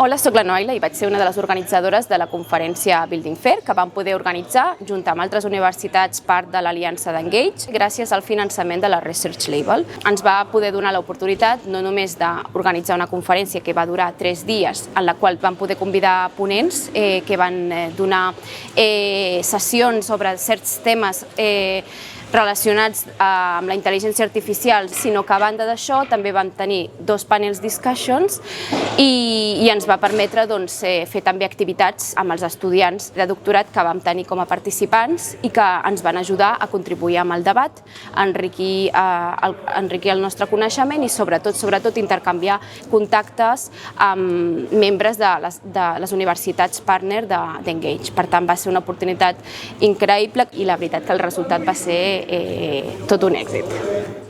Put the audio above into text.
Hola, soc la Noila i vaig ser una de les organitzadores de la conferència Building Fair que vam poder organitzar junt amb altres universitats part de l'aliança d'Engage gràcies al finançament de la Research Label. Ens va poder donar l'oportunitat no només d'organitzar una conferència que va durar 3 dies en la qual vam poder convidar ponents que van donar sessions sobre certs temes relacionats amb la intel·ligència artificial, sinó que a banda d'això també vam tenir 2 panels discussions i ens va permetre fer també activitats amb els estudiants de doctorat que vam tenir com a participants i que ens van ajudar a contribuir amb el debat, a enriquir el nostre coneixement i sobretot intercanviar contactes amb membres de les universitats partner d'Engage. Per tant, va ser una oportunitat increïble i la veritat que el resultat va ser tot un èxit.